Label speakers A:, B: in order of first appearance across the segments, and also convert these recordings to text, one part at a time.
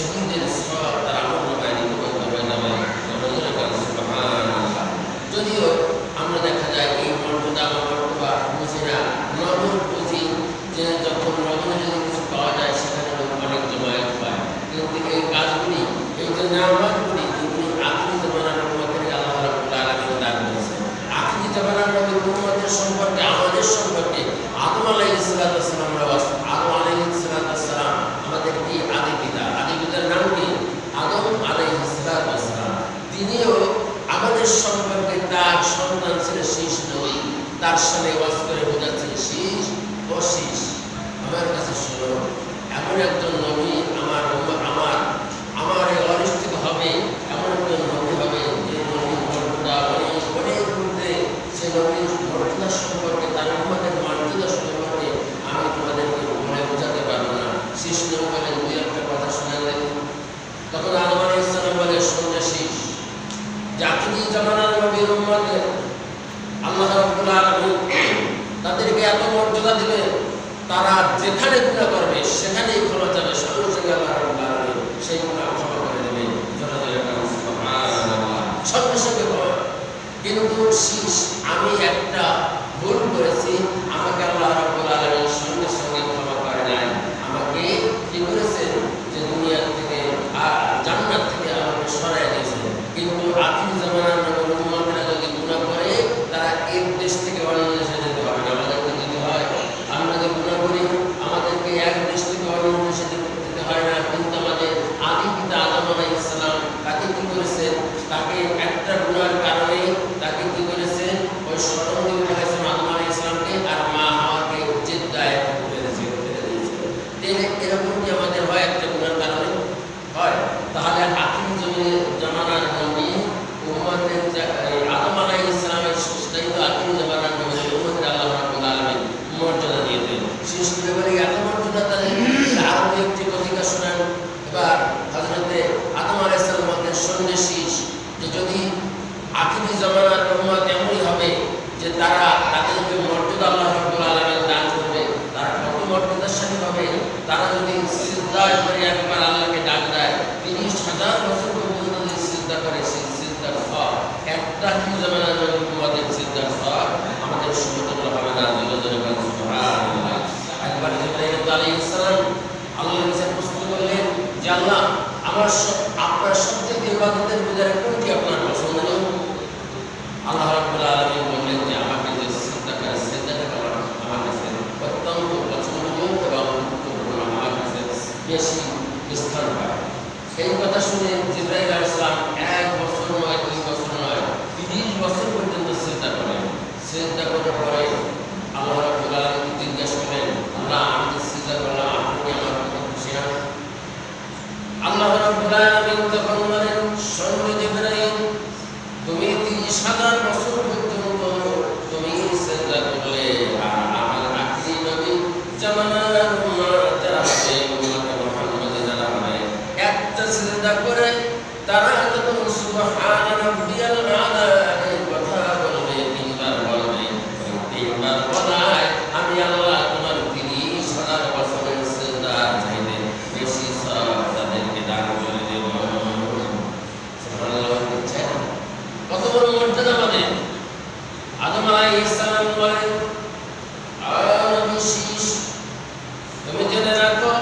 A: শহীদের সওয়াব তার আমলনামায় লিপিবদ্ধ হয়ে যাবে। সুবহানাল্লাহ। যদিও আমরা দেখা যায় এই মর্যাদা মর্তবা বুঝি না, নগর বুঝি যে যখন নগরে যদি কিছু পাওয়া যায় সেখানে লোক অনেক জমায়েত পায়, কিন্তু এই কাজগুলি, এই যে নিয়ামতগুলি যেগুলি আখিরি জামানার উম্মতকে আল্লাহ রাব্বুল আলামিন দান করেছেন, আখিরি জামানার নবীর উম্মতের সম্পর্কে, আমাদের সম্পর্কে আদম আলাইহিস সালাম, আদম আলাইহিস সালাম আমাদের কি আদি পিতা, আদি পিতার নাম কি? আদম আলাইহিস সালাম। তিনিও আমাদের সম্পর্কে তার সন্তান ছিলেন শীষ নবী, তার সামনে ওয়াজ করে বোঝাচ্ছেন শীষ ও শীষ, আমার কাছে শোনো, এমন একজন নবী আমার এই অনিষ্ঠিত হবে, এমন একজন নবী হবে যে নবীর মর্যাদা অনেক ঊর্ধ্বে, সে নবীর মর্যাদা সম্পর্কে, তার উম্মতের মর্যাদা সম্পর্কে আমি তোমাদেরকে বলে বোঝাতে পারবো না। শীষ নবী বলেন, দুই একটা কথা শোনা দেখুন। তখন আদম আলাইহিস সালাম বলে, শোনে শীষ, আখিরি জামানার নবীর উম্মতের আল্লাহ রাব্বুল আলামিন তাদেরকে এত মর্যাদা দিবেন, তারা যেখানে গুনাহ করবে সেখানেই ক্ষমা চাবে, সঙ্গে সঙ্গে আল্লাহ রাব্বুল আলামিন সেই গুনাহ ক্ষমা করে দেবেন। সুবহানাল্লাহ, সঙ্গে সঙ্গে ক্ষমা। কিন্তু শীষ, আমি একটা ভুল করেছি, আমাকে আল্লাহ রাব্বুল আলামিন সঙ্গে সঙ্গে ক্ষমা করে নাই, আমাকে কি করেছেন যে দুনিয়া থেকে জান্নাত থেকে আমাকে সরাই দিয়েছেন। কিন্তু আখিরি জামানার নবীর উম্মতরা যদি গুনাহ করে, তারা এক দেশ থেকে অন্য দেশে যেতে হবে না। আমাদেরকে যেতে হয়, আমরা যদি গুনাহ করি আমাদেরকে এক দেশ থেকে অন্য দেশে যেতে হয় না। কিন্তু আমাদের আদি পিতা আদম আলাইহিস সালাম, তাকে কি করেছেন? তাকে একটা গুনাহের কারণে তাকে কি করেছেন? ওই শরম দিতে হয়েছে আদম আলাইহিস সালামকে, আর মা হাওয়াকে জিদ্দায় ফেলে দিয়েছেন। এরকম কি আমাদের হয় একটা গুনাহের কারণে? হয়। তাহলে আখিরি জামানার নবী উম্মতের আদম আলাইহিস সালামের সুস্থায়ী আখিরি জামানার নবী উম্মতের আল্লাহ রাব্বুল আলামিন মর্যাদা দিয়েছেন। শেষ ব্যাপারে এত মর্যাদা তাদের আরো একটি কথা শোনান। এবার হযরতে আদম আলাইহিস সালাম বলেন, শোনে শীষ, যে যদি আখিরি জামানার উম্মত এমনই হবে যে তারা তাদেরকে মর্যাদা আল্লাহ রাব্বুল আলামিন দান করবে, তারা কত মর্যাদাশালী হবে। তারা যদি সিজদায় করে একবার আল্লাহকে ডাক দেয়, ৩০,০০০ বছর পর্যন্ত যদি সিজদা করে, সেই সিজদার সওয়াব একটা কি জামানার নবীর উম্মতের সিজদার সওয়াব আমাদের সমতুল্য হবে না। সুবহানাল্লাহ। একবার জিবরাইল আলাইহিস সালাম আল্লাহর কাছে প্রশ্ন করলেন যে আল্লাহ, আপনার সবথেকে ইবাদতের ভিতরে কোনটি আপনার পছন্দ? আল্লাহ রাব্বুল আলামিন বললেন যে আমাকে যে সিজদা করে, সিজদাটা আমার কাছে অত্যন্ত পছন্দনীয় এবং গুরুত্বপূর্ণ, আমার কাছে বেশি স্থান পায়। সেই কথা শুনে জিবরাইল আলাইহিস সালাম ১ বছর নয়, ২ বছর নয়, ৩০ বছর পর্যন্ত সিজদা করেন। সিজদা করার পরে আল্লাহ রাব্বুল আলামিন জিজ্ঞাসা করলেন, আল্লাহ, আমি যে সিজদা করলাম, আপনি আমার প্রতি খুশি না? আল্লাহ রাব্বুল আলামিন তখন বলেন, শোনো জিবরাইল, তুমি ৩০,০০০ বছর পর্যন্ত তুমি সিজদা করলে, আর আমার আখিরি নবী জামানার উম্মত যারা হবে, উম্মতে মুহাম্মদী যারা হবে, একটা সিজদা করে তারা যখন সুবহান রাব্বিয়াল আলা এই কথা বলবে, ৩ বার বলবে, ৩ বার বলায় আমি আল্লাহ তোমার ৩০,০০০ বছরের সিজদা চাইতে বেশি সওয়াব তাদেরকে দান করে দেব। সুবহানাল্লাহ। কত বড় মর্যাদা আমাদের! আদম আলাইহিস সালাম বলেন, শীষ, তুমি জেনে রাখো,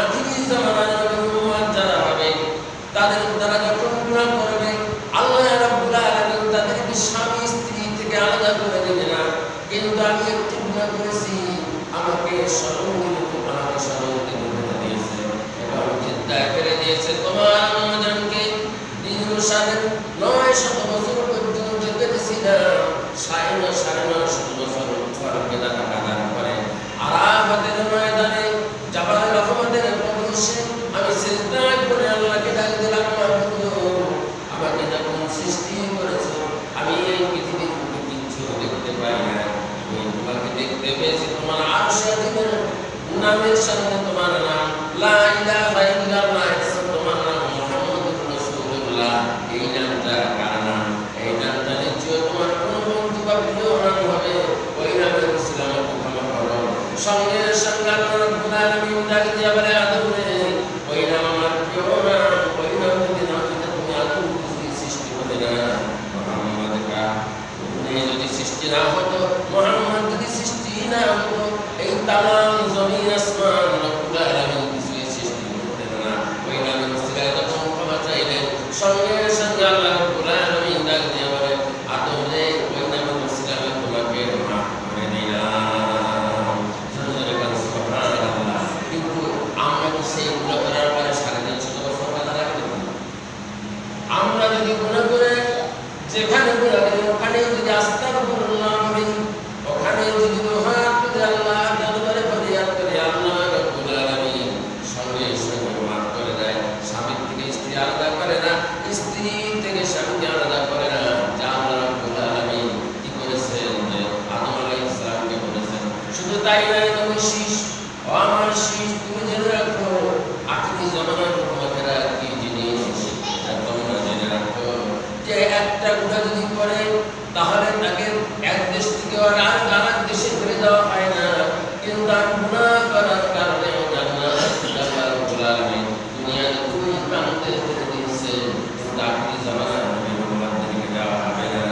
A: আখিরি জামানার নবীর উম্মত যারা হবে, তারা যখন গুনাহ করবে, আল্লাহ রাব্বুল আলামিন তাদেরকে স্বামী স্ত্রী থেকে আলাদা করে দেবে না। কিন্তু আমি একটু গুনাহ করেছি, আমাকে স্মরণ দিতে দিয়েছে এবং জিদ্দায় ফেলে দিয়েছে, তোমার আম্মাজানকে দীর্ঘ ৯০০ বছর পর্যন্ত যেতে দিয়েছিলাম, ৯৫০ বছর ফরকে দান করে আরাফাতের ময়দানে জাবাল রহমতের প্রবেশে আমি সিজদা করে আল্লাহকে ডাক দিলাম, আমাকে যখন সৃষ্টি করেছো, আমি এই পৃথিবীর মধ্যে কিছু দেখতে পাই না, আমি তোমাকে দেখতে পেয়েছি তোমার আরশে আজিমের নামের সামনে তোমার নাম লা ইলাহা ইল্লাল্লাহ, তোমার নাম মুহাম্মদুর রাসূলুল্লাহ। এই নামটা কার নাম? এই নামটা নিশ্চয় তোমার কোন বন্ধু বা প্রিয় নাম হবে, ওই নামের উসিলা আমাকে ক্ষমা করো। সঙ্গে সঙ্গে আল্লাহ রাব্বুল আলামিন ডাক দিয়া বলে, আদম রে, ওই নাম আমার কেউ না, ওই নাম যদি না দিতে তুমি আদৌ কিছুই সৃষ্টি হতে না। মুহাম্মদ কা তুমি যদি সৃষ্টি না হতো, মুহাম্মদ যদি সৃষ্টি না হতো, এই তামাম জমিন আসমান রব্বুল আলামিন কিছুই সৃষ্টি করতেন না। ওই নামের উসিলায় যখন ক্ষমা চাইলেন, সঙ্গে সঙ্গে আল্লাহ রব্বুল আলামিন ডাক দিয়ে বলে, আদম রে, ওই নামের উসিলায় তোমাকে মাফ করে দিলাম। সুবহানাল্লাহ। কিন্তু আমরা কি সেই গুনাহ করার পরে সারাদিন শুধু বছর কাঁদা রাখতে পারি? আমরা যদি গুনাহ করে যেখানে গুনাহ করি ওখানেই যদি আস্তাগফিরুল্লাহ বলি, ওখানেই যদি হাত তুলে আল্লাহ দরবারে ফরিয়াদ করি, আল্লাহ রব্বুল আলামিন সঙ্গে সঙ্গে মাফ করে দেয়। স্বামী থেকে স্ত্রী আলাদা করে না, স্ত্রী থেকে স্বামীকে আলাদা করে না। যা আল্লাহ রব্বুল আলামিন কি করেছেন, যে আদম আলাইহিস সালামকে বলেছেন। শুধু তাই নয়, তুমি শীষ, ও আমার শীষ, তুমি জেনে রাখো আখিরি জামানার উম্মতেরা কি জিনিস, তোমরা জেনে রাখো যে একটা গুনাহ যদি করে তাহলে তাকে এক দেশ থেকে আরেক দেশে ফিরে যাওয়া হয় না, কিন্তু তার গুনাহ করার কারণে আল্লাহ রব্বুল আলামিন দুনিয়ার দুই প্রান্তে ফেলে দিয়েছে, কিন্তু আখিরি জামানার নবী মুহাম্মদকে দেওয়া হবে না।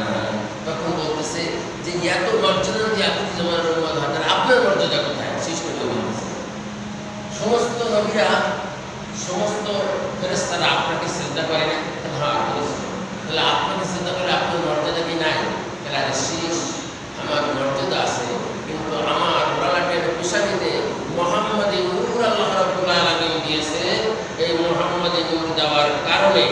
A: তখন বলতেছে যে এত মর্যাদা যে আখিরি জামানার উম্মত হাজার, আপনার মর্যাদা কোথায়? সৃষ্টি করে বলতেছে সমস্ত নবীরা, সমস্ত ফেরেশতারা আপনাকে সিজদা করে না? হ্যাঁ করেছে। তাহলে আপনাকে সিজদা করে আপনার মর্যাদা কি নাই? তাহলে শীষ, আমার মর্যাদা আছে, কিন্তু আমার লালাটের পেশানিতে মুহাম্মদে নূর আল্লাহ রাব্বুল আলামিন দিয়েছে। এই মুহাম্মদে নূর দেওয়ার কারণে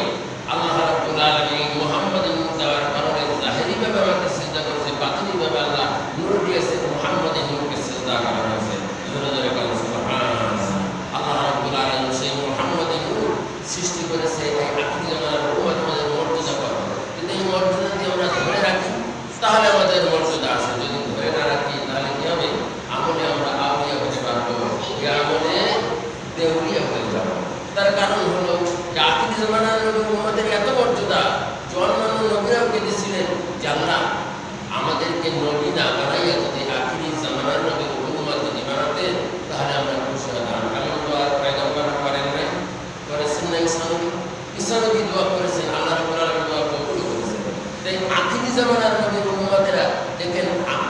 A: আল্লাহ রাব্বুল আলামিন মুহাম্মদে নূর দেওয়ার কারণে জাহেরি ভাবে আমাকে সিজদা করেছে, বাতিনি ভাবে আল্লাহ নূর দিয়েছে, মুহাম্মদে নূরকে সিজদা করা হয়েছে। জোরে জোরে বলুন সুবহানাল্লাহ। আল্লাহ রাব্বুল আলামিন সেই মুহাম্মদে নূর সৃষ্টি করেছে এই আখিরি জামানার উম্মত আমাদের মর্যাদা পাবে। কিন্তু এই মর্যাদা যদি আমরা ধরে রাখি তাহলে আমাদের মর্যাদা আছে, যদি ধরে না রাখি তাহলে কি হবে? আমলে আমরা আউলিয়া হতে পারবো, এই আমলে দেউলিয়া হয়ে যাব। তার কারণ হলো যে আখিরি জামানার নবী উম্মতের এত মর্যাদা যে অন্যান্য নবীরাও কেঁদেছিলেন যে আল্লাহ আমাদেরকে নবী না বানাইয়া যদি আখিরি জামানার নবী উম্মত যদি বানাতেন তাহলে আমরা খুশি হতাম। এমন তো আর পয়গম্বররা করেন নাই, করেছেন না? ঈসা নবী দোয়া করেছেন, আল্লাহ রাব্বুল আলামিন দোয়া কবুল করেছেন। তাই আখিরি জামানার নবীর উম্মতেরা দেখেন,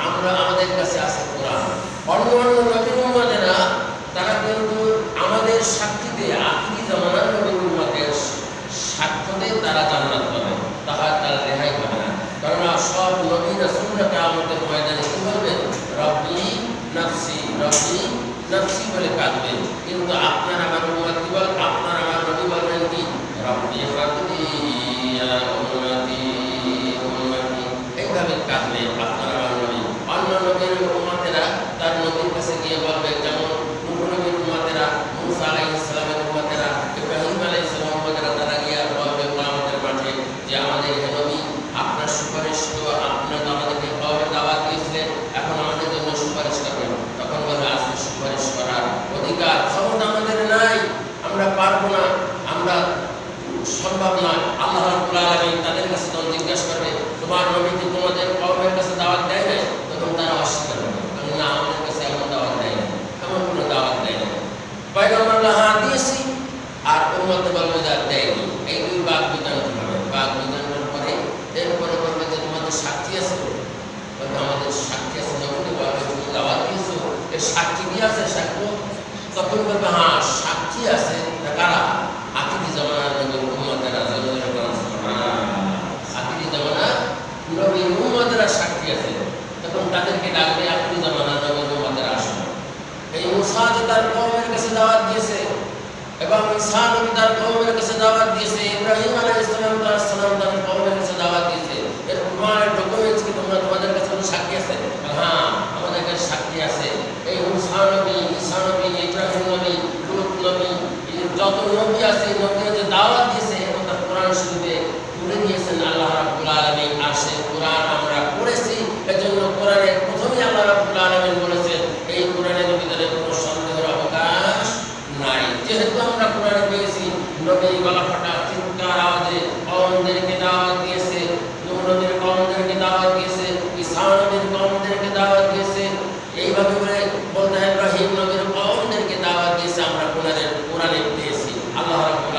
A: আমরা আমাদের কাছে আছে কোরআন। অন্য অন্য নবীর উম্মতেরা তারা কিন্তু আমাদের সাক্ষীতে আখিরি জামানার নবীর উম্মতের সাক্ষ্যতে তারা জান্নাত পাবে, তারা রেহাই পাবে না। কারণ সব নবী রাসূলরা কিয়ামতের ময়দানে কি বলবেন? রব্বি নাফসি, রব্বি নাফসি বলে কাঁদবেন। কিন্তু আপনার আমার উম্মত কি বল? আপনার আমার নবী বলবেন কি? রব্বি হাবলি ইয়া উম্মতি উম্মতি, এইভাবে কাঁদবেন আপনার আমার নবী। অন্য নবীর উম্মতেরা তার নবীর কাছে গিয়ে বলবে, যেমন নূহ নবীর উম্মতেরা, মূসা আলাইহিস সালামের উম্মতেরা, ইব্রাহিম আলাইহিস সালামের উম্মতেরা, তারা গিয়ে বলবে কিয়ামতের মাঠে যে আমাদের হে নবী, আপনার সুপারিশ তো আপনি তো আমাদেরকে কবে দাওয়াত দিয়েছিলেন, এখন আমাদের জন্য সুপারিশ করবেন। তখন বলবে আজকে সুপারিশ করার অধিকার ক্ষমতা আমাদের নাই, আমরা পারবো না, আমরা সম্ভব নয়। আল্লাহ রাব্বুল আলামিন তাদের কাছে তখন জিজ্ঞাসা করবে, তোমার নবী কি তোমাদের কওমের কাছে দাওয়াত দেয় নাই? তখন তারা অস্বীকার করবে, না আমাদের কাছে এমন দাওয়াত দেয় না, এমন কোনো দাওয়াত দেয় না। পয়গম্বররা হ্যাঁ দিয়েছি, আর উম্মত বলবে যে দেয়নি। এই দুই বাক বিতরণ হবে। বাক বিতরণের পরে এরপরে বলবে যে তোমাদের সাক্ষী আছে? বলবে আমাদের সাক্ষী আছে। যখন বলবে তুমি দাওয়াত দিয়েছো, এর সাক্ষী কি আছে? সাক্ষ্য? তখন বলবে হ্যাঁ সাক্ষী আছে। কারা? আখিরি জামানার নবীর উম্মতেরা। আখিরি জামানার নবীর উম্মতেরা সাক্ষী আছে। তখন তাদেরকে ডাকবে, আখিরি জামানার নবীর উম্মতেরা আসো। এই মূসা যে তার কওমের কাছে দাওয়াত দিয়েছে, এবং ঈসা নবী তার কওমের কাছে দাওয়াত দিয়েছে, ইব্রাহিম আলাইহিস সালাম তার কওমের কাছে দাওয়াত দিয়েছে, এর প্রমাণ ডকুমেন্টস কি তোমরা তোমাদের কাছে কোনো সাক্ষী আছে? হ্যাঁ আমাদের কাছে সাক্ষী আছে। এই মূসা নবী, ঈসা নবী, ইব্রাহিম নবী, লূত নবী, যত নবী আছে নবীরা যে দাওয়াত দিয়েছে এবং তার কোরআন শরীফে তুলে দিয়েছেন আল্লাহ রাব্বুল আলামিন। আর সেই কোরআন আমরা পড়েছি, এজন্য কোরআনের প্রথমেই আল্লাহ রাব্বুল আলামিন বলেছেন এই কোরআনের ভিতরে কোনো সন্দেহের অবকাশ নাই। যেহেতু আমরা কোরআনে পেয়েছি নবী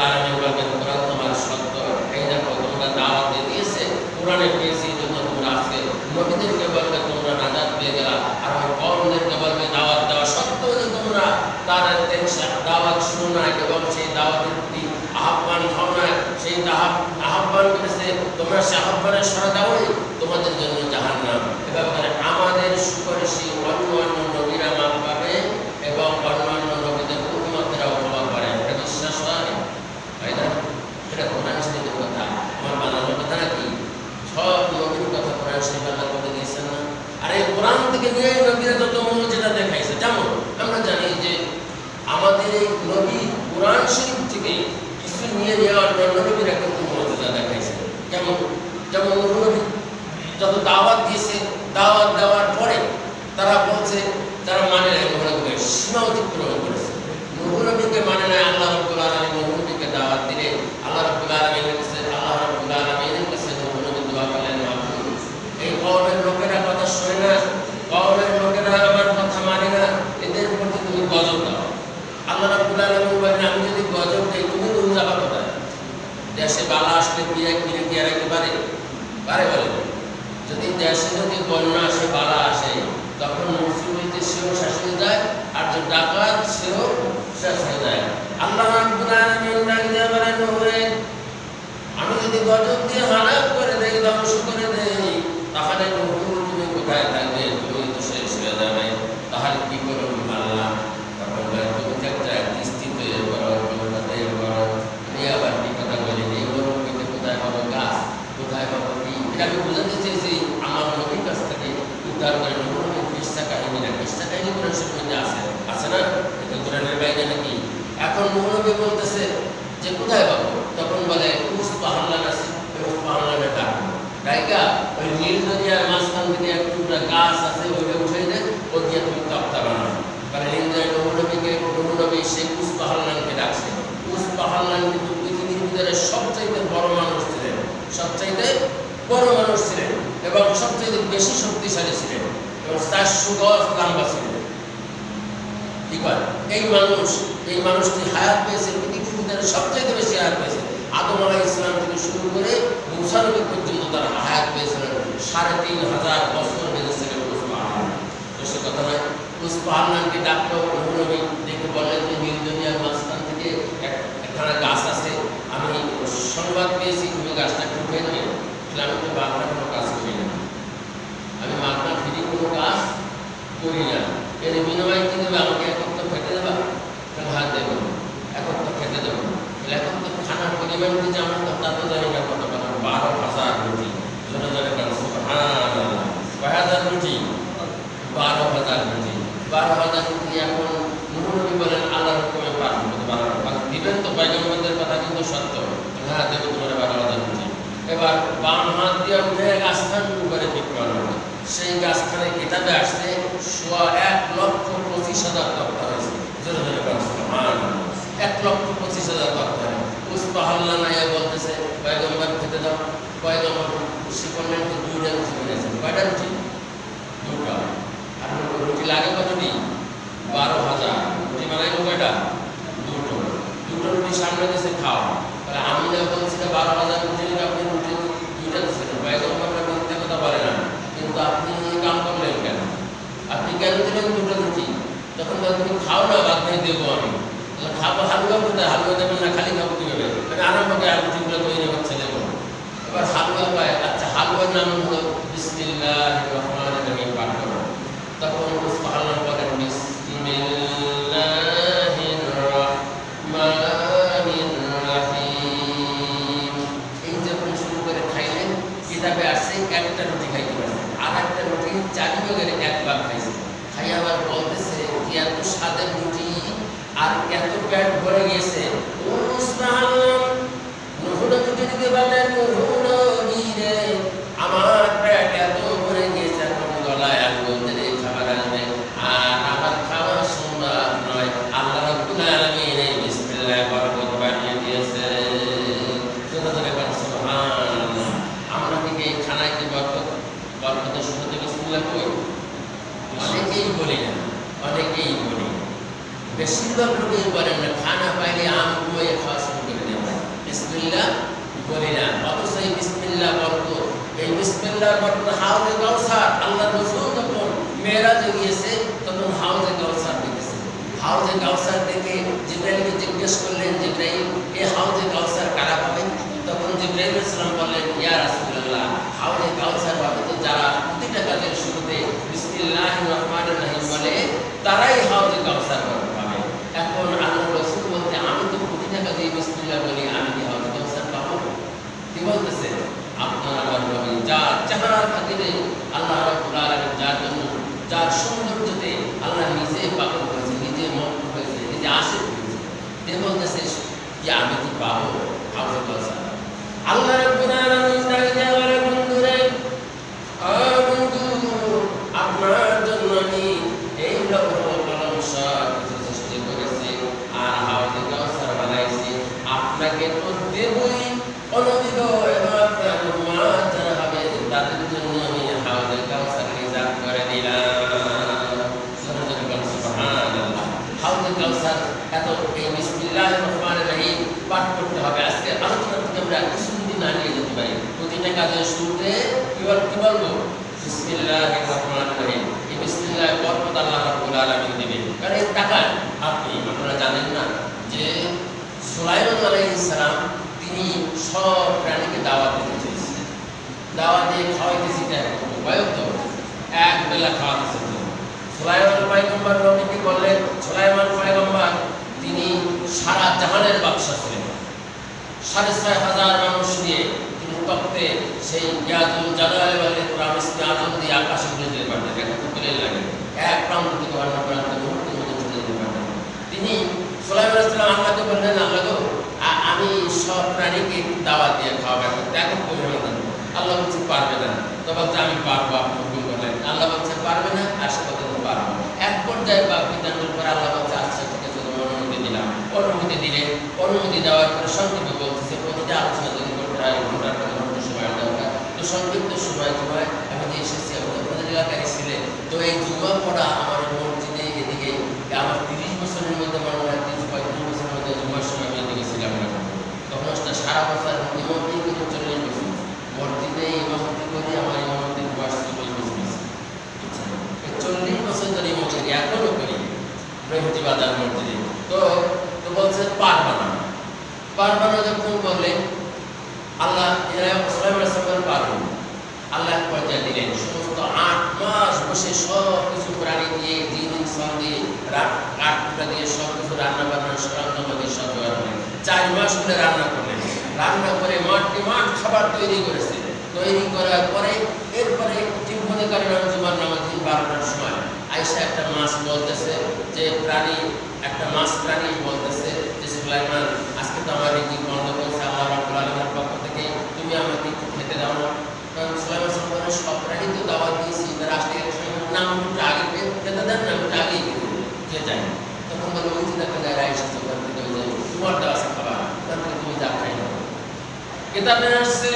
A: আলামিন বলেন কোরআন তোমার সত্য। এই দেখো তোমরা দাওয়াত দিয়েছে কোরআনে পেয়েছি জন্য তোমরা আজকে নবীদেরকে বলবে তোমরা নাজাত পেয়ে গেলা, আর ওই কওমদেরকে বলবে দাওয়াত দেওয়া সত্ত্বেও যে তোমরা তাদের দাওয়াত শুনো না এবং সেই দাওয়াতের প্রতি আহ্বান হও না, সেই আহ্বান করেছে তোমরা সে আহ্বানের সাড়া দাওই, তোমাদের জন্য জাহান্নাম। এভাবে করে আমাদের সুপারিশে অন্য নবীরা মাপ পাবে এবং অন্যান্য নবীদের উম্মতেরাও ক্ষমা করে। এটা বিশ্বাস হয়, তাই না? এটা কোরআন শরীফের কথা, আমার বানানোর কথা নাকি? সব নবীর কথা কোরআন শরীফ আল্লাহ বলে দিয়েছেন না? আর এই কোরআন থেকে নিয়ে নবীরা যত মর্যাদা দেখাইছে, যেমন আমরা জানি যে আমাদের এই নবী কোরআন শরীফ থেকে কিছু নিয়ে অন্য নবীরা কিন্তু মর্যাদা দেখাইছে। যেমন নবী যত দাওয়াত দিয়েছে, দাওয়াত দেওয়ার পরে তারা বলছে যারা মানে নাই নবীকে সীমা অতিক্রম করেছে। নবীকে মানে নাই, আল্লাহ রাব্বুল আলামিন নবীকে দাওয়াত দিলে আল্লাহ রাব্বুল আলামিনের কাছে নবী দোয়া করলেন, এই কওমের লোকেরা কথা শোনে না, কওমের লোকেরা আমার কথা মানে না, এদের প্রতি তুমি গজব দাও। আল্লাহ রাব্বুল আলামিন বলেন আমি যদি গজব দেই তুমি নুন যাবা কোথায়? দেশে বালা আসলে কি এক মিনিট কি আর একেবারে পারে বলে? যদি দেশে যদি বন্যা আসে বালা আসে তখন মুসিবতে সেও শেষ হয়ে যায়, আর যে ডাকাত সেও শেষ হয়ে যায়। আল্লাহ রাব্বুল আলামিন ডাকিয়ে বলেন ওরে আমি যদি গজব দিয়ে হালাক করে দেই, ধ্বংস করে দেই, তাহলে তুমি কোথায় থাকবে? তুমি তো শেষ হয়ে যাবে। তাহলে কি করো আল্লাহ? তখন তুমি একটা কিস্তি তৈরি করো, তৈরি করো। আমি আবার কি কথা বলি, এই গরম পেতে কোথায় পাবো গাছ, কোথায় পাবো কি? এটা আমি বোঝাতে চেয়েছি আমার নবীর কাছ থেকে উদ্ধার করে নেব। কিস্তা কাহিনী না, কিস্তা কাহিনী কোরআন শরীফে আছে না? এটা কোরআনের বাইরে নাকি? এখন নবী বলতেছে যে কোথায় পাবো? তখন বলে পাহাড়লান আছে, পাহাড়লানে ডাকবো, ডাইকা ওই নীল দরিয়ার মাঝখান থেকে একটু গাছ আছে ওইটা উঠে দেয়, ও দিয়ে তুমি তক্তা বানাও। কারণ ইন্দ্রের নবী সেই পাহাড়লানকে ডাকছে। পাহাড়লান কিন্তু পৃথিবীর ভিতরে সবচাইতে বড় মানুষ ছিলেন, সবচাইতে বড় মানুষ ছিলেন এবং সবচাইতে বেশি শক্তিশালী ছিলেন এবং 400 গজ লম্বা ছিলেন। কি করে এই মানুষটি হায়াত পেয়েছে, পৃথিবীর ভিতরে সবচাইতে বেশি হায়াত পেয়েছে। আদম আলাইহিস সালাম থেকে শুরু করে মুসা নবী পর্যন্ত তারা হায়াত পেয়েছিলেন। 3500 বছর বেঁচেছিলেন পাহাড়লান। তো সে কথা নয়, পাহাড়লানকে ডাকলো। নবী দেখে বললেন যে নীল দুনিয়ার মাঝখান থেকে একখানা গাছ আছে, আমি সংবাদ পেয়েছি তুমি গাছটা একটু উঠে দেবে। আমি তো বাংলা কোনো কাজ করি না, আমি মাগনা ফিরি কোনো কাজ করি না। এর বিনিময়ে কি দেবে? আমাকে এখন তো খেতে দেবা? হাত দেবো, এখন তো খেতে দেবো। এখন তো খানার পরিমাণ দিচ্ছে আমার তো তা তো জানি না কত টাকা। 12,000 রুটি, জোরে জোরে সুবহানাল্লাহ। কয় হাজার রুটি? 12,000 রুটি। 12,000 রুটি এখন নবী বলেন আল্লাহর হুকুমে পাঠাবো, দিবেন তো? পয়গম্বরদের কথা কিন্তু সত্য। হ্যাঁ দেবো তোমার 12,000 রুটি। এবার বাম হাত দিয়ে উঠে গাছখান উপরে বিক্রয় হবে। সেই গাছখানে কিতাবে আসছে 1,25,000 তক্তা হয়েছে। জোরে জোরে সুবহানাল্লাহ। 1,25,000 তক্তা। পাহাড়লান আয়া বলতেছে পয়গম্বর খেতে দাও। পয়গম্বর খুশি করলেন, তো 2টা রুটি বানিয়েছেন। কয়টা রুটি? 2টা। আর রুটি লাগে কতটি? 12,000 রুটি বানাইলো কয়টা? 2টো। 2টো রুটি সামনে দিয়েছে খাও। তাহলে আমি যা বলছি 12,000 রুটি, আপনি রুটি 2টা দিচ্ছেন। পয়গম্বররা মিথ্যা কথা বলে না, কিন্তু আপনি কাম করলেন কেন? আপনি কেন দিলেন 2টা রুটি? তখন তুমি খাও না, বাদ দিয়ে দেবো আমি। খাবো হালুয়া কোথায়? হালুয়া দেবেন না, খালি খাবো কীভাবে? আরম্ভ করে রুটিগুলো তৈরি হচ্ছে দেখুন। এবার হালুয়া পায়, আচ্ছা হালুয়ার নাম হলো বিসমিল্লাহির রহমানির রহিম পাঠ করো। তখন পাহাড়লান বলেন বিসমিল্লাহির রহমানির রহিম। এই যখন শুরু করে খাইলেন, কিতাবে আসছে একটা রুটি খাইতে পারছে, আর একটা রুটি 4 ভাগের 1 ভাগ খাইছে। খাই আবার বলতেছে যে এত স্বাদের রুটি আর এত পেট ভরে গেছে। আমার পেট এত ভরে গেছে, এখন গলায় আগুন দিলে খাবার আসবে, আর আমার খাবার সম্ভব নয়। আল্লাহ রাব্বুল আলামিন এই বিসমিল্লাহ বরকত বানিয়ে দিয়েছে। সুবহানাল্লাহ। আমরা কি এই খানায় কি বরকতের শুরুতে বিসমিল্লাহ কই? অনেকেই বলি না, অনেকেই বলি। বেশিরভাগ লোকেই বলেন না, খানা পাইলে আম কুয়ে খাওয়া শুরু করে দেবে। বিসমিল্লাহ বর্তমান হাউজে কাউসার আল্লাহ রাসূল যখন মেরাজে গিয়েছে তখন হাউজে কাউসার দেখেছে। হাউজে কাউসার দেখে জিবরাইলকে জিজ্ঞেস করলেন, জিবরাইল এই হাউজে কাউসার কারা পাবেন? তখন জিবরাইল আলাইহিস সালাম বললেন, ইয়া রাসূলুল্লাহ, হাউজে কাউসার পাবে তো যারা প্রতিটা কাজের শুরুতে বিসমিল্লাহির রহমানির রহিম বলে তারাই হাউজে কাউসার পাবে। এখন আল্লাহ রাসূল বলতে আমি তো প্রতিটা কাজে বিসমিল্লাহ বলি, আমি কি হাউজে কাউসার পাবো? কি বলতেছে? আপনার আমার নবী যার চেহারার খাতিরে আল্লাহ রাব্বুল আলামিন যার জন্য যার সৌন্দর্যতে আল্লাহ নিজে পাগল হয়েছে, নিজে মগ্ন হয়েছে, নিজে আশিক হয়েছে, তিনি বলতেছে যে আমি কি পাবো হাউজে কাউসার? আল্লাহ রাব্বুল আলামিন ডাকে বলে, বন্ধুরে, বন্ধু, আপনার জন্য আমি এই লৌহ কলম সব কিছু সৃষ্টি করেছি আর হাউজে কাউসার বানাইছি। আপনাকে তো দেবই, অনবিদ এবং আপনার উম্মত যারা হবে তাদের জন্য আমি হাউজে কাউসার রিজার্ভ করে দিলাম। সুবহানাল্লাহ। হাউজে কাউসার এত এই বিসমিল্লাহির রহমানির রহিম পাঠ করতে হবে। আজকে আলোচনা থেকে আমরা কিছুদিন না নিয়ে যেতে পারি। প্রতিটা কাজের শুরুতে কি বলবো? বিসমিল্লাহির রহমানির রহিম। এই বিসমিল্লাহ বরকত আল্লাহ রাব্বুল আলামিন দিবেন। কারণ এই টাকা আপনারা জানেন না যে সুলাইমান আলাইহিস সালাম তিনি সব প্রাণীকে দাওয়াত দিতে চেয়েছিলেন। দাওয়াত দিয়ে খাওয়াইতেছি কেন? উপায় তো এক বেলা খাওয়াতেছে। সুলাইমান পয়গম্বর নবীকে বললেন, সুলাইমান পয়গম্বর তিনি সারা জাহানের বাদশা ছিলেন। ৬,৫০০ মানুষ নিয়ে তিনি তপ্তে সেই ইয়াজুল জালাল ওয়াল ইকরাম ইসমি আযম দিয়ে আকাশে উড়ে যেতে পারতেন। একটা কুকুরের লাগে এক প্রান্ত থেকে অন্য প্রান্তে মুহূর্তের মধ্যে চলে যেতে পারতেন। তিনি সুলাইমান আলাইহিস সালাম আল্লাহকে বললেন, আল্লাহ গো, আমি সব প্রাণীকে দাওয়াত দিয়ে খাওয়াবো, দেখো তুমি আমাদের। আল্লাহ বলছে পারবে না। তো বলছে আমি পারবো, আপনি হুকুম করলেন। আল্লাহ বলছে পারবে না, আর সে কথা পারবো। এক পর্যায়ে বা বিধানের পরে আল্লাহ বলছে আচ্ছা ঠিক আছে, তুমি অনুমতি দিলাম। অনুমতি দিলেন। অনুমতি দেওয়ার পরে সংক্ষেপে বলতেছে প্রতিটা আলোচনা যদি করতে হয় ঘন্টার পরে ঘন্টা সময় দরকার। তো সংক্ষিপ্ত সময় আমি যে এসেছি আপনাদের এলাকায় ছিলেন, তো এই জুমা পড়া আমার মসজিদে এদিকে আমার ৩০ বছরের মধ্যে মনে হয় ৩০-৩৫ বছরের মধ্যে জুমার সময় আমি এদিকে ছিলাম না। তখন সারা বছর ইমামতি করে ৪০ বছর মসজিদে ইমামতি করি, আমার ইমামতির বয়স ৪০ বছর। ৪০ বছর ধরে ইমামতি এখনো করি রহিমতি বাজার মসজিদে। তো বলছে পারবা না। পারবা না যখন বললেন আল্লাহ পারবেন। আল্লাহ পর্যায়ে দিলেন সমস্ত ৮ মাস বসে সব কিছু প্রাণী দিয়ে জিন ইনসান দিয়ে কাঠটা দিয়ে সব কিছু রান্না বান্না সরঞ্জাম দিয়ে সব জোগাড় করলেন। ৪ মাস ধরে রান্না করলেন। রান্না করে মাঠ খাবার তৈরি করেছে। তৈরি করার পরে এরপরে ঠিক মনে করেন জুমার নামাজ 12টার সময় আয়েশা একটা মাছ বলতেছে যে প্রাণী একটা মাছ প্রাণী বলতেছে যে সুলাইমান, আজকে তো আমার রিজিক বন্ধ করেছে আল্লাহ রাব্বুল আলামিনের পক্ষ থেকে, তুমি আমাকে একটু খেতে দাও না। কারণ সুলাইমান সাল্লাল্লাহু সব প্রাণী তো দাওয়াত দিয়েছি, তারা আসলে নাম আগে খেতে দেন না, আমি আগেই খেয়ে যাই। তখন বলে ওই যে দেখা যায় আয়েশা ওখান থেকে ওই যে তোমার দেওয়া আছে খাবার, ওখান থেকে তুমি যা খাই না। কিতাবে আসছে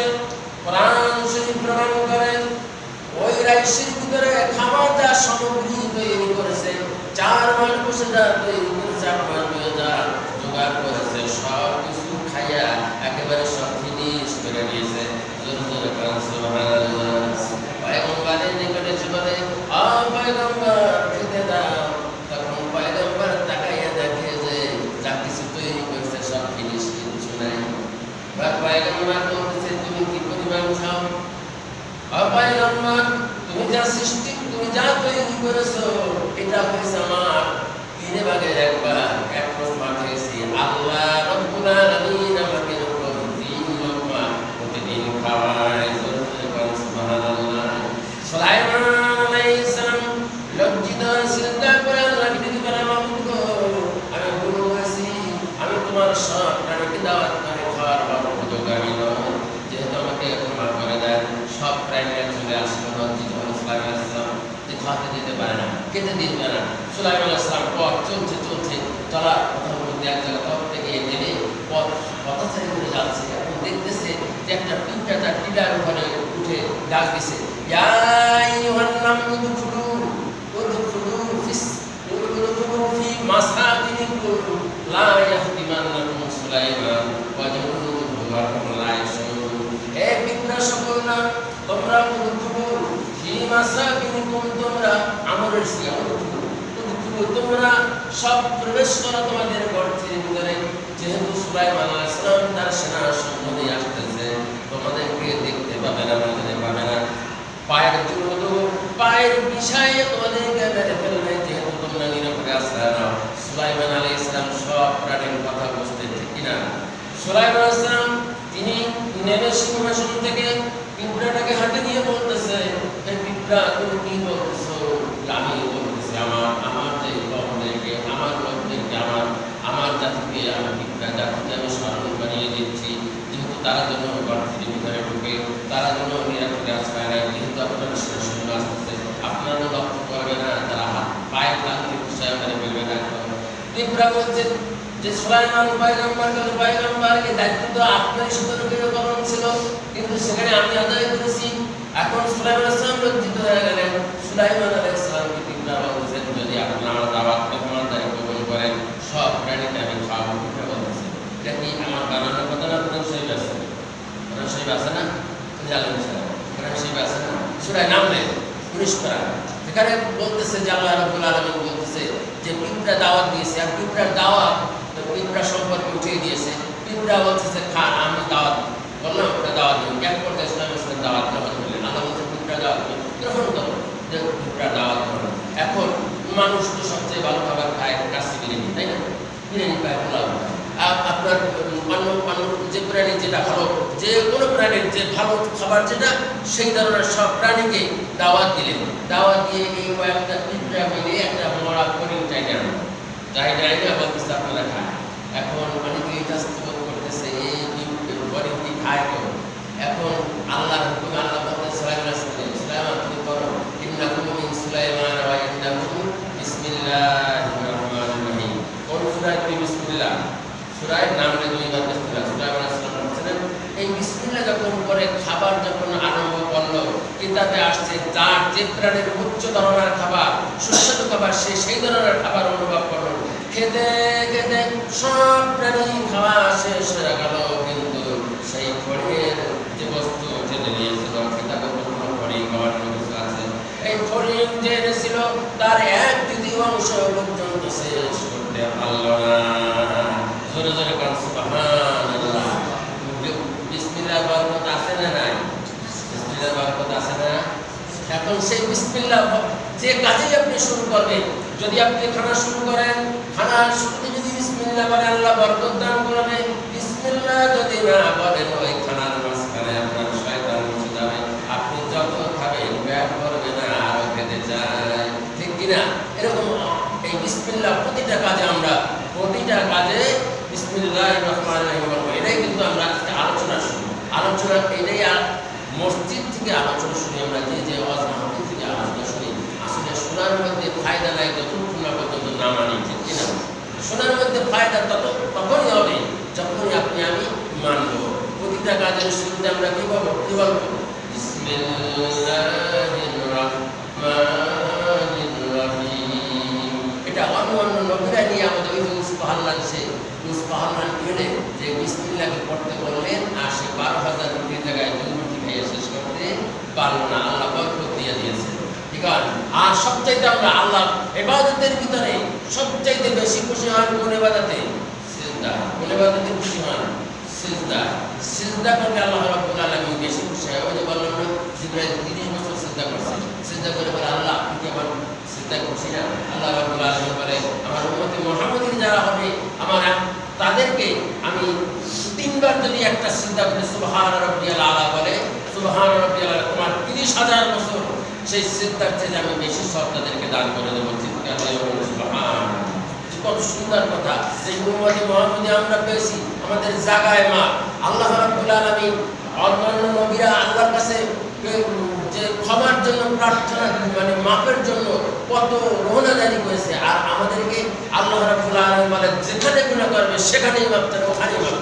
A: কোরআন শরীফ প্রমাণ করে ওই রাইসের ভিতরে খাবার যা সামগ্রী তৈরি করেছে, ৪ মাস বসে যা তৈরি করেছে, ৪ মাস বসে যা জোগাড় করেছে, সব কিছু খাইয়া একেবারে সব ফিনিশ করে নিয়েছে। পয়গম্বরের নিকটে বলে, পয়গম্বর খেতে দাও। তখন পয়গম্বর তাকাইয়া দেখে যে যা কিছু তৈরি করেছে সব ফিনিশ, কিছু নাই। পয়গম্বর বলতেছে তুমি কি পরিমাণ খাও? পয়গম্বর তুমি যা সৃষ্টি, তুমি যা তৈরি করেছো এটা হয়েছে আমার 3 ভাগের 1 ভাগ। এক লোকমা খেয়েছি। আল্লাহ রাব্বুল আলামিন আমাকে এরকম 3 লোকমা প্রতিদিন খাওয়ায়। সুবহানাল্লাহ। সুলাইমান আলাইহিস সালাম লজ্জিত চিন্তা করে আল্লাহকে দিতে পারে, আমি ভুল করেছি, আমি তোমার সব প্রাণীকে দাওয়াত করে খাওয়ার উপযোগী নয়, যেহেতু আমাকে ক্ষমা করে দেন। সব প্রাণীরা চলে আসলো লজ্জিত হলো সুলাইমান আলাইহিস সালাম যে খাওয়াতে দিতে পারে না, খেতে দিতে না। সুলাইমান আলাইহিস সালাম পথ চলছে চলার কথা বলতে এক জায়গা তপ থেকে জেনে পথচারী করে যাচ্ছে। এখন দেখতেছে যে একটা পিঁপড়া তার টিলার উপরে উঠে ডাক দিছে, ইয়া আইয়ুহান নামলু উদখুলু ফি মাসাকিনিকুম লা ইয়াহতিমান্নাকুম সুলাইমান ওয়া জুনুদুহু ওয়া হুম লা ইয়াশউরুন। হে পিঁপড়া সকল না, তোমরা তোমরা আমরের তোমরা সব প্রবেশ করো তোমাদের গর্তের ভিতরে। যেহেতু সুলাইমান আলাইহিস সালাম তার সেনা সম্বন্ধে আসতেছে, তোমাদেরকে দেখতে পাবে না, বুঝতে পাবে না। পায়ের পায়ের বিষয়ে তোমাদেরকে মেরে ফেলবে, যেহেতু তোমরা নিরাপদে আশ্রয় নাও। সুলাইমান আলাইহিস সালাম সব প্রাণীর কথা বুঝতে, ঠিক কিনা? সুলাইমান আলাইহিস সালাম তিনি নেমে সিংহাসন থেকে পিঁপড়াটাকে হাতে নিয়ে বলতেছে, এই পিঁপড়া তুমি কি বলতেছো? আমি বলতেছি আমার যে লোকদেরকে আমার জাতিকে আমি পিঁপড়া জাতিকে আমি স্মরণ বানিয়ে দিচ্ছি, যেহেতু তারা যেন গর্তের ভিতরে ঢুকে, তারা যেন নিরাপদে আশ্রয় নেয়। যেহেতু আপনারা সৈন্য আসতেছে, আপনারা লক্ষ্য করবে না, তারা হাত পায়ের কাছে বিষয় মেরে ফেলবে না। পিঁপড়া বলছে যে সুলাইমান পয়গম্বরকে দায়িত্ব তো আপনার সুতরাং ছিল, কিন্তু সেখানে আমি আদায় করেছি। এখন সুলাইমান আলাইহিস সালাম লজ্জিত হয়ে গেলেন। সুলাইমান আলাইহিস সালামকে পিঁপড়া বলতেছেন, যদি আপনারা আমার দাওয়াত কবুল করেন, সব প্রাণীকে আমি খাওয়াবো। পিঁপড়া বলতেছে, এটা কি আমার বানানোর কথা না? আপনার শরীর আছে, আপনার শরীর আছে না? জানেন আপনার শরীর আছে না? সূরা নামলে 19 পারা এখানে বলতেছে যে আল্লাহ রাব্বুল আলামিন বলতেছে যে পিঁপড়া দাওয়াত দিয়েছে, আর পিঁপড়ার দাওয়াত পিঁপড়া সম্পর্কে উঠিয়ে দিয়েছে। পিঁপড়া বলতেছে খান, আমি দাওয়াত বললাম ওটা দাওয়াত দিন। এক পর্যায়ে সুলাইমান দাওয়াত গ্রহণ করলেন। আল্লাহ বলছে পিঁপড়া দাওয়াত গ্রহণ করো, যে পিঁপড়া দাওয়াত গ্রহণ। এখন মানুষ তো সবচেয়ে ভালো খাবার খায় কাশি বিরিয়ানি, তাই না? বিরিয়ানি খায়, পোলাও খায়। আপনার যে প্রাণী যেটা ভালো, যে কোনো প্রাণীর যে ভালো খাবার যেটা, সেই ধরনের সব প্রাণীকে দাওয়াত দিলেন। দাওয়াত দিয়ে এই কয়েকটা পিঁপড়া মিলে একটা মরা ফড়িং টাইগার বলতেছে আপনারা খায়। এখন অনেকে ইতস্তত করতেছে এই ফড়িংটি খায় কেউ। এখন আল্লাহ বলতে সুলাইমান তুমি করো, ইন্নাকুম মিন সুলাইমান ওয়া ইন্নাকুম বিসমিল্লাহির রহমানির রহিম। কোন সূরায় তুমি বিসমিল্লাহ সূরার নামে দুইবার বিসমিল্লাহ সুলাইমান আলাইহিস সালাম বলেছেন। এই বিসমিল্লাহ যখন করে খাবার যখন আরম্ভ করলো, কিতাবে আসছে যার যে প্রাণীর উচ্চ ধরনের খাবার, সুস্বাদু খাবার, সেই ধরনের খাবার অনুভব করলো। খেতে খেতে সব প্রাণী খাওয়া শেষ হয়ে গেল, কিন্তু সেই ফড়িংয়ের যে বস্তু যেটা নিয়েছিল, কিতাবে কোনো ফড়িং খাওয়ার কিছু আছে, এই ফড়িং যে এনেছিল তার 1/3 পর্যন্ত শেষ করতে পারল না। জোরে জোরে কান সুবহানাল্লাহ। বিসমিল্লাহ বরকত আছে না নাই? বিসমিল্লাহ বরকত আছে না? এখন সেই বিসমিল্লাহ যে কাজেই আপনি শুরু করবেন, যদি আপনি খানা শুরু করেন, খানার শুরুতে যদি বিসমিল্লাহ বলেন, আল্লাহ বরকত দান করবে। বিসমিল্লাহ যদি না বলেন, ওই খানার মাঝখানে আপনার শয়তান বসে যাবে, আপনি যত খাবেন ব্যাগ করবে না, আরো খেতে চায়, ঠিক কিনা? এরকম এই বিসমিল্লাহ প্রতিটা কাজে বিসমিল্লাহির রহমানির রহিম বলবো। এটাই কিন্তু আমরা আজকে আলোচনা এটাই মসজিদ থেকে আলোচনা শুনি, আমরা যে ওয়াজ মাহফিল থেকে আলোচনা শুনি। আসলে শোনার মধ্যে ফায়দা নাই যতক্ষণ না পর্যন্ত না মানি, ঠিক কিনা? শোনার মধ্যে ফায়দা তখনই হবে যখনই আপনি আমি মানবো। প্রতিটা কাজের শুরুতে আমরা কি বলবো? বিসমিল্লাহির রহমানির রহিম। এটা অন্য নবীরা নিয়ে আমাদের ওই যে উসপাহাল্লান গেলে যে বিসমিল্লাহকে পড়তে বললেন, আর সে 12,000 রুটির জায়গায় 2 রুটি খেয়ে শেষ করতে পারল না। আল্লাহ বরকত দিয়ে দিয়েছে, ঠিক আছে? আর সবচাইতে আমরা আল্লাহ ইবাদতের ভিতরে সবচাইতে বেশি খুশি হন কোন ইবাদতে? সিজদা। কোন ইবাদতে খুশি হন? সিজদা। সিজদা করলে আল্লাহ রাব্বুল আলামিন বেশি খুশি হয়। ওই যে বললাম না, জিবরাইল 30 বছর সিজদা করছে। সিজদা করে বলে, আল্লাহ আপনি কি আমার সিজদা করছি না? আল্লাহ রাব্বুল আলামিন বলে, আমার উম্মতে মুহাম্মাদী যারা হবে, তাদেরকে আমি 3 বার যদি একটা সিজদা করে সুবহান রাব্বিয়াল আলা বলে, সুবহান রাব্বিয়াল আলা, তোমার 30,000 বছর সেই সিজদার চেয়ে আমি বেশি সওয়াব তাদেরকে দান করে দেব। চিৎকার দিয়ে বলুন সুবহান। কত সুন্দর কথা! সেই উম্মতে মুহাম্মাদী আমরা পেয়েছি, আমাদের জায়গায় মা। আল্লাহ রাব্বুল আলামিন অন্যান্য নবীরা আল্লাহর কাছে যে ক্ষমার জন্য প্রার্থনা, মানে মাফের জন্য কত রোহনাদারি করেছে, আর আমাদেরকে আল্লাহ রাব্বুল আলামিন বলে যেখানে গুনাহ করবে সেখানেই মাফ করে, ওখানেই মাফ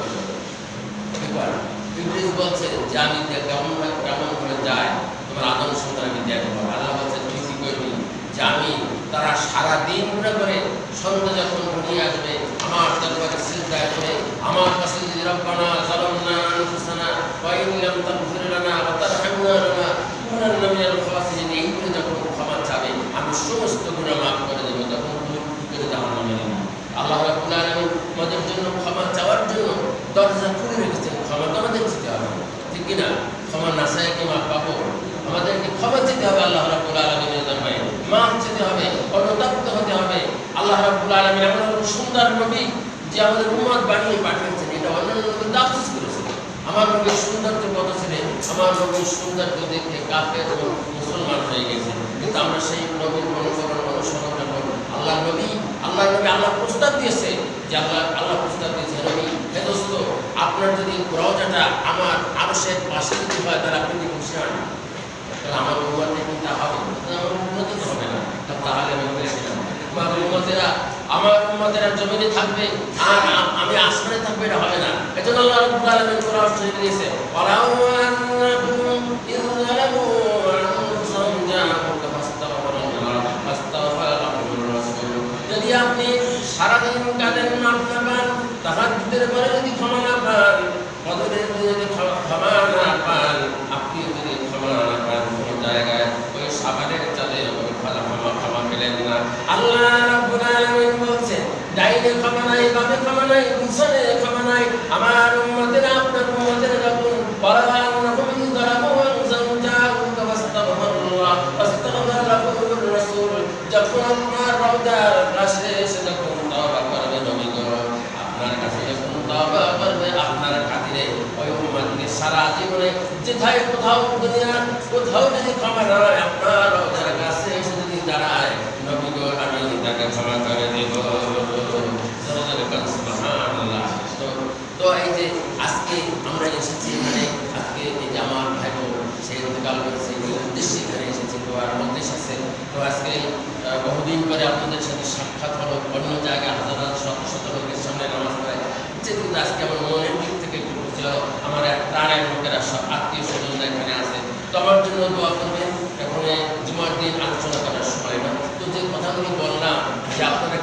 A: করে। ইবলিস বলছে যে আমি কেমন করে যায় তোমার আদম সন্তান আমি দেখবো। আল্লাহ বলছে তুই কি করবি? যে আমি তারা সারা দিন গুনাহ করে সন্ধ্যা যখন ঘনিয়ে আসবে, আমার দরবারে সিজদা করে আমার কাছে রব্বানা যালামনা আনফুসানা ওয়া ইন লাম তাগফির লানা ওয়া তারহামনা লাকুনান্না মিনাল খাসিরিন, এই বলে যখন ক্ষমা চাবে আমি সমস্ত গুনাহ মাফ করে দেব, তখন তুমি কি করে জাহান্নামে নেবে। আল্লাহ রাব্বুল আলামিন আমাদের জন্য ক্ষমা চাওয়ার জন্য দরজা খুলে রেখেছেন। ক্ষমা তো আমাদের চেতে হবে, ঠিক কিনা? ক্ষমা না চাইলে কি মাফ পাবো? আমাদেরকে ক্ষমা চেতে হবে আল্লাহ রাব্বুল আলামিনের দরবারে, মাফ চেতে হবে, অনুতপ্ত হতে হবে। আল্লাহ রাব্বুল আলামিন এমন সুন্দর নবী যে আমাদের উম্মত বানিয়ে পাঠিয়েছেন, এটা অন্যান্য নবী আফসোস করেছেন। আমার নবীর সৌন্দর্য কত ছিলেন, আমার নবীর সৌন্দর্য দেখে কাফের এবং মুসলমান হয়ে গেছে, কিন্তু আমরা সেই নবীর অনুসরণটা করব। আল্লাহ নবী আল্লাহ প্রস্তাব দিয়েছে যে আল্লাহ প্রস্তাব দিয়েছে, নবী হে দোস্ত, আপনার যদি রওজাটা আমার আরশের পাশে দিতে হয় তাহলে আপনি কি খুশি হন? তাহলে আমার উম্মতে কিন্তু হবে, আমার উন্নতি তো হবে না, তাহলে আমি খুশি না। আমার উম্মতেরা জমিনে থাকবে আর আমি আসমানে থাকবে, এটা হবে না। এজন্য আল্লাহ রাব্বুল আলামিন কোরআন শরীফে দিয়েছে, ওয়ালাউ আন্নাকুম ইয যালামু আনফুসাহুম জাআকুকা ফাস্তাগফিরুল্লাহ ফাস্তাগফারা লাহুমুর রাসূল, যদি আপনি সারাদিন কাঁদেন মাফ না পান, তাহাজ্জুদের পরে যদি ক্ষমা না পান, ফজরের দিনে যদি ক্ষমা না পান, আপনি যদি ক্ষমা না পান কোন জায়গায় ওই সাবানের চালে ক্ষমা পেলেন না। আল্লাহ রাব্বুল আলামিন বলছেন, ডাইনে ক্ষমা নাই, বামে ক্ষমা নাই, পিছনে ক্ষমা নাই। আমার উম্মতেরা, আপনার উম্মতেরা যখন ওয়ালাউন্নাকুম ইয যালামু আনফুসাহুম জাআকুকা ফাস্তাগফিরুল্লাহ ফাস্তাগফারা লাহুমুর রাসূল, যখন আপনার রওজার কাছে এসে যখন তওবা করবে নবী গো, আপনার কাছে যখন তওবা করবে আপনার খাতিরে ওই উম্মতকে সারা জীবনে যেথায় কোথাও দুনিয়ার কোথাও যদি ক্ষমা না হয়, আপনার রওজার কাছে এসে যদি দাঁড়ায়, নবী গো আমি তাকে ক্ষমা করে দেব। সুবহানাল্লাহ। তো এই যে আজকে আমরা এসেছি এখানে, আজকে এই যে আমার ভাই সে ইন্তেকাল করেছে, এই উদ্দেশ্যে এখানে এসেছি, তো আর উদ্দেশ্য আছে। তো আজকে বহুদিন পরে আপনাদের সাথে সাক্ষাৎ হলো, অন্য জায়গায় হাজার হাজার শত শত লোকের সামনে নামাজ পড়ে, কিন্তু আজকে আমার মনের দিক থেকে একটু বুঝল, আমার এক প্রাণের লোকেরা সব আত্মীয় স্বজনরা এখানে আছে, তো আমার জন্য দোয়া করবেন। এখন জুমার দিন আলোচনা করার সময় না, তো যে কথাগুলো বললাম যে আপনারা